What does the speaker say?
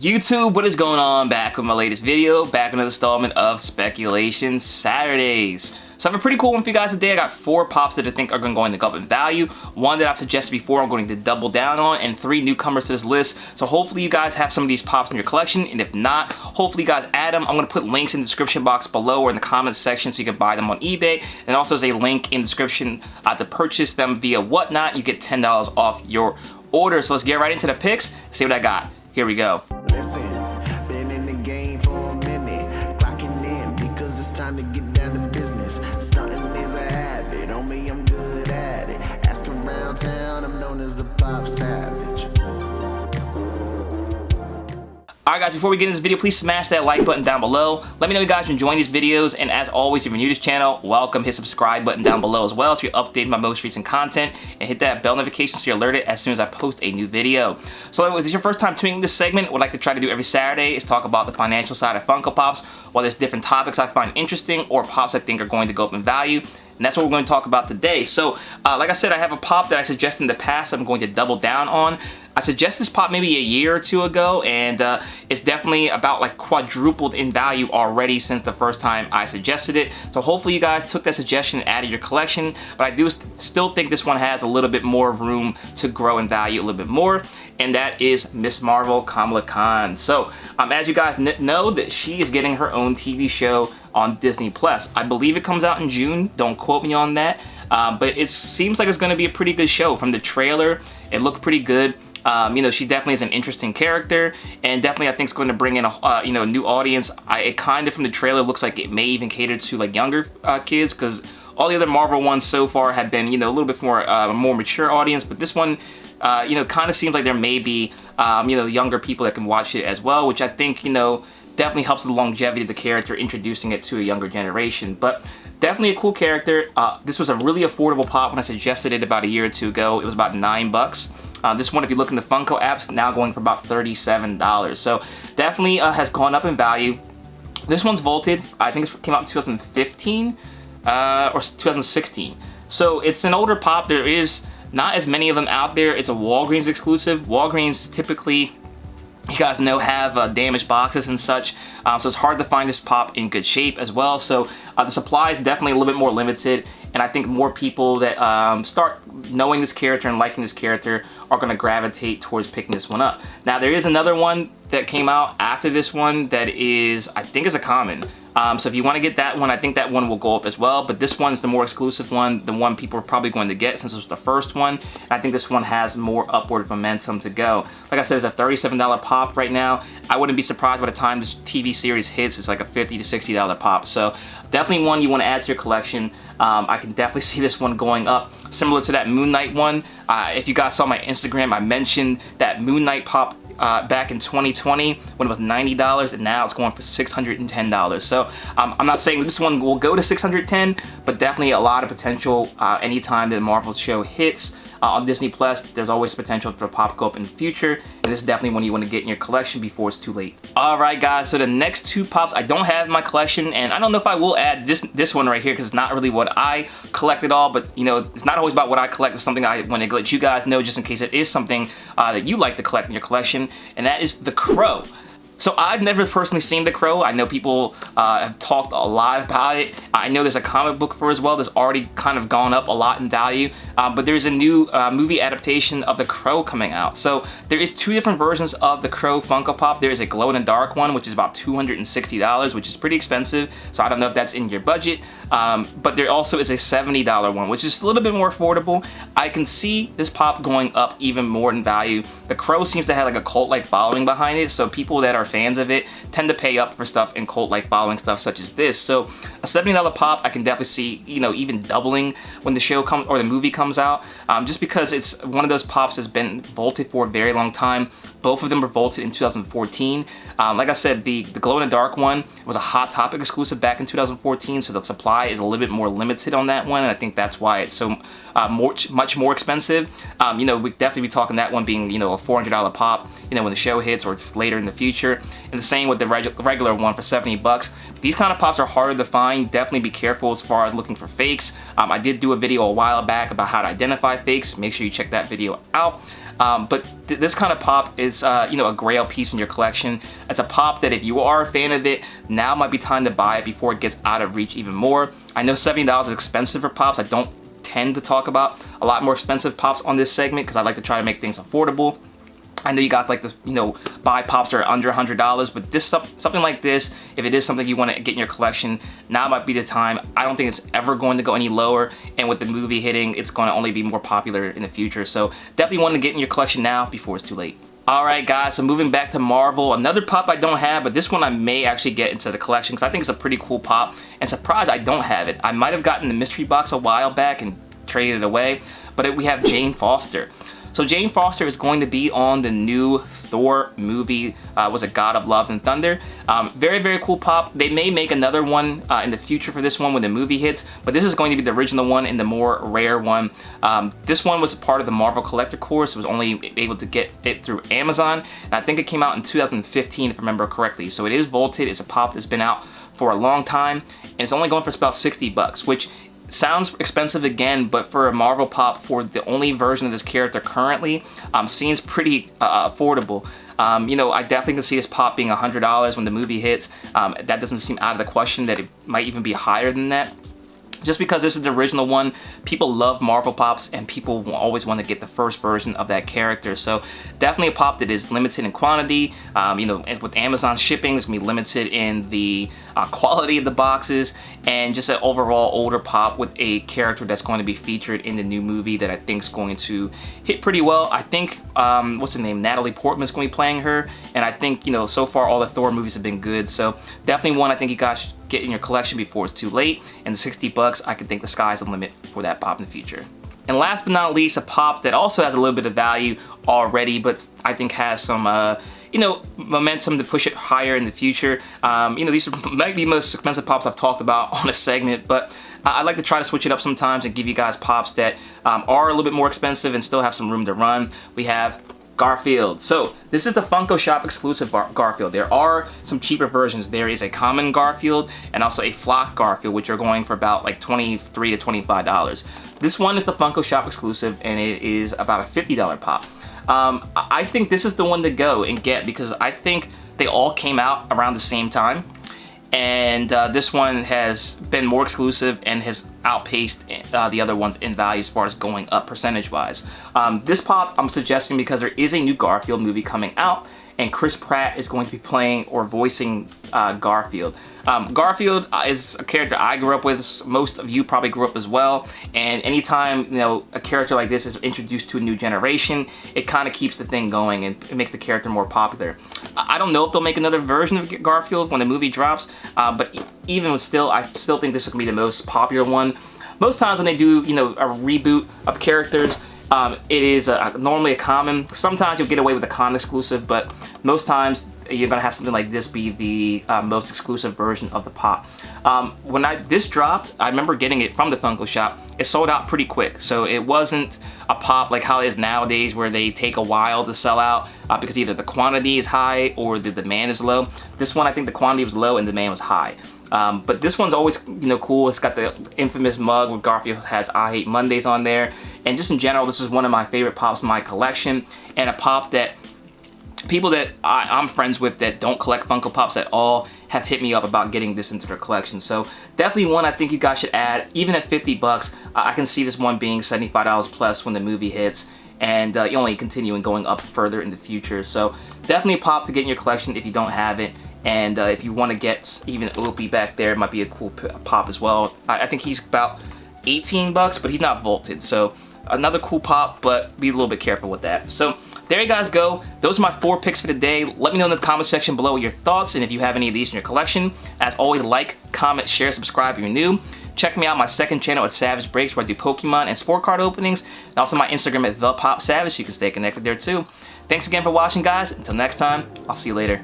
YouTube, what is going on? Back with my latest video, back with another installment of Speculation Saturdays. So I have a pretty cool one for you guys today. I got 4 pops that I think are going to go up in value, 1 that I've suggested before I'm going to double down on, and 3 newcomers to this list. So hopefully you guys have some of these pops in your collection, and if not, hopefully you guys add them. I'm going to put links in the description box below or in the comments section so you can buy them on eBay, and also there's a link in the description to purchase them via Whatnot. You get $10 off your order. So let's get right into the picks, see what I got. Here we go. Listen, been in the game for a minute, clocking in because it's time to get down to business. Stunting is a habit, on me I'm good at it. Ask around town, I'm known as the Popsavage. Alright guys, before we get into this video, please smash that like button down below. Let me know if you guys are enjoying these videos, and as always, if you're new to this channel, welcome. Hit subscribe button down below as well so you're updated my most recent content, and hit that bell notification so you're alerted as soon as I post a new video. So if this is your first time tuning in this segment, what I like to try to do every Saturday is talk about the financial side of Funko Pops, while there's different topics I find interesting or pops I think are going to go up in value. And that's what we're going to talk about today. So, like I said, I have a pop that I suggested in the past I'm going to double down on. I suggested this pop maybe a year or 2 ago, and it's definitely about like quadrupled in value already since the first time I suggested it. So hopefully you guys took that suggestion and added your collection, but I do still think this one has a little bit more room to grow in value a little bit more, and that is Miss Marvel Kamala Khan. So as you guys know, that she is getting her own TV show on Disney Plus. I believe it comes out in June, don't quote me on that, but it seems like it's going to be a pretty good show. From the trailer, it looked pretty good. You know, she definitely is an interesting character, and definitely I think it's going to bring in a you know, a new audience. It kind of, from the trailer, looks like it may even cater to like younger kids, because all the other Marvel ones so far have been, you know, a little bit more mature audience, but this one, you know, kind of seems like there may be you know, younger people that can watch it as well, which I think, you know, definitely helps the longevity of the character, introducing it to a younger generation. But definitely a cool character. This was a really affordable pop when I suggested it about a year or 2 ago. It was about $9. This one, if you look in the Funko apps, now going for about $37. So definitely has gone up in value. This one's vaulted. I think it came out in 2015 or 2016. So it's an older pop. There is not as many of them out there. It's a Walgreens exclusive. Walgreens typically, you guys know, have damaged boxes and such, so it's hard to find this pop in good shape as well. So the supply is definitely a little bit more limited, and I think more people that start knowing this character and liking this character are going to gravitate towards picking this one up. Now there is another one that came out after this one that is, I think, is a common. So if you want to get that one, I think that one will go up as well, but this one's the more exclusive one, the one people are probably going to get since it was the first one. And I think this one has more upward momentum to go. Like I said, it's a $37 pop right now. I wouldn't be surprised by the time this TV series hits, it's like a $50 to $60 pop. So definitely one you want to add to your collection. I can definitely see this one going up, similar to that Moon Knight one. If you guys saw my Instagram, I mentioned that Moon Knight pop back in 2020 when it was $90, and now it's going for $610. So I'm not saying this one will go to $610, but definitely a lot of potential. Anytime the Marvel show hits on Disney Plus, there's always potential for a pop go up in the future, and this is definitely one you want to get in your collection before it's too late. Alright guys, so the next 2 pops I don't have in my collection, and I don't know if I will add this one right here because it's not really what I collect at all, but you know, it's not always about what I collect. It's something I want to let you guys know just in case it is something that you like to collect in your collection, and that is the Crow. So I've never personally seen the Crow. I know people have talked a lot about it. I know there's a comic book for it as well that's already kind of gone up a lot in value, but there's a new movie adaptation of the Crow coming out. So there is 2 different versions of the Crow Funko Pop. There is a glow-in-the-dark one, which is about $260, which is pretty expensive, so I don't know if that's in your budget, but there also is a $70 one, which is a little bit more affordable. I can see this pop going up even more in value. The Crow seems to have like a cult-like following behind it, so people that are fans of it tend to pay up for stuff in cult-like following stuff such as this. So a $70 pop I can definitely see, you know, even doubling when the show comes or the movie comes out, just because it's one of those pops that's been vaulted for a very long time. Both of them were vaulted in 2014. Like I said, the glow-in-the-dark one was a Hot Topic exclusive back in 2014, so the supply is a little bit more limited on that one, and I think that's why it's so much more expensive. You know, we'd definitely be talking that one being, you know, a $400 pop, you know, when the show hits or later in the future. And the same with the regular one for $70. These kind of pops are harder to find. Definitely be careful as far as looking for fakes. I did do a video a while back about how to identify fakes. Make sure you check that video out. But this kind of pop is, you know, a Grail piece in your collection. It's a pop that if you are a fan of it, now might be time to buy it before it gets out of reach even more. I know $70 is expensive for pops. I don't tend to talk about a lot more expensive pops on this segment because I like to try to make things affordable. I know you guys like to, you know, buy pops that are under $100, but this something like this, if it is something you want to get in your collection, now might be the time. I don't think it's ever going to go any lower, and with the movie hitting, it's going to only be more popular in the future. So definitely want to get in your collection now before it's too late. Alright guys, so moving back to Marvel, another pop I don't have, but this one I may actually get into the collection because I think it's a pretty cool pop, and surprised I don't have it. I might have gotten the mystery box a while back and traded it away, but we have Jane Foster. So Jane Foster is going to be on the new Thor movie, was it God of Love and Thunder? Very, very cool pop. They may make another one in the future for this one when the movie hits, but this is going to be the original one and the more rare one. This one was a part of the Marvel Collector Course. It was only able to get it through Amazon. And I think it came out in 2015 if I remember correctly. So it is vaulted. It's a pop that's been out for a long time, and it's only going for about $60, which sounds expensive again, but for a Marvel pop for the only version of this character currently, seems pretty affordable. You know, I definitely can see this pop being $100 when the movie hits. That doesn't seem out of the question that it might even be higher than that. Just because this is the original one, people love Marvel pops and people will always want to get the first version of that character. So definitely a pop that is limited in quantity. You know, and with Amazon shipping, it's going to be limited in the quality of the boxes, and just an overall older pop with a character that's going to be featured in the new movie that I think is going to hit pretty well. I think, what's her name? Natalie Portman is going to be playing her, and I think, you know, so far all the Thor movies have been good. So definitely one I think you guys should get in your collection before it's too late, and the $60, I can think the sky's the limit for that pop in the future. And last but not least, a pop that also has a little bit of value already, but I think has some, you know, momentum to push it higher in the future. You know, these might be the most expensive pops I've talked about on a segment, but I like to try to switch it up sometimes and give you guys pops that are a little bit more expensive and still have some room to run. We have Garfield. So this is the Funko Shop exclusive Garfield. There are some cheaper versions. There is a common Garfield and also a flock Garfield, which are going for about like $23 to $25. This one is the Funko Shop exclusive, and it is about a $50 pop. I think this is the one to go and get because I think they all came out around the same time, and this one has been more exclusive and has outpaced the other ones in value as far as going up percentage wise. This pop I'm suggesting because there is a new Garfield movie coming out, and Chris Pratt is going to be playing or voicing Garfield. Garfield is a character I grew up with. Most of you probably grew up as well, and anytime, you know, a character like this is introduced to a new generation, it kind of keeps the thing going and it makes the character more popular. I don't know if they'll make another version of Garfield when the movie drops, but even still, I still think this is going to be the most popular one. Most times when they do, you know, a reboot of characters, it is normally a common. Sometimes you'll get away with a con exclusive, but most times you're gonna have something like this be the most exclusive version of the pop. When this dropped, I remember getting it from the Funko Shop. It sold out pretty quick, so it wasn't a pop like how it is nowadays where they take a while to sell out because either the quantity is high or the demand is low. This one, I think the quantity was low and the demand was high. But this one's always, you know, cool. It's got the infamous mug where Garfield has I Hate Mondays on there. And just in general, this is one of my favorite pops in my collection, and a pop that people that I'm friends with that don't collect Funko Pops at all have hit me up about getting this into their collection. So definitely one I think you guys should add. Even at $50, I can see this one being $75 plus when the movie hits, and you only continuing going up further in the future. So definitely a pop to get in your collection if you don't have it. And if you want to get even Opie back there, it might be a cool pop as well. I think he's about $18, but he's not vaulted. So another cool pop, but be a little bit careful with that. So there you guys go. Those are my 4 picks for the day. Let me know in the comment section below your thoughts and if you have any of these in your collection. As always, like, comment, share, subscribe if you're new. Check me out my second channel at Savage Breaks, where I do Pokemon and sport card openings, and also my Instagram at ThePopSavage. You can stay connected there too. Thanks again for watching, guys. Until next time, I'll see you later.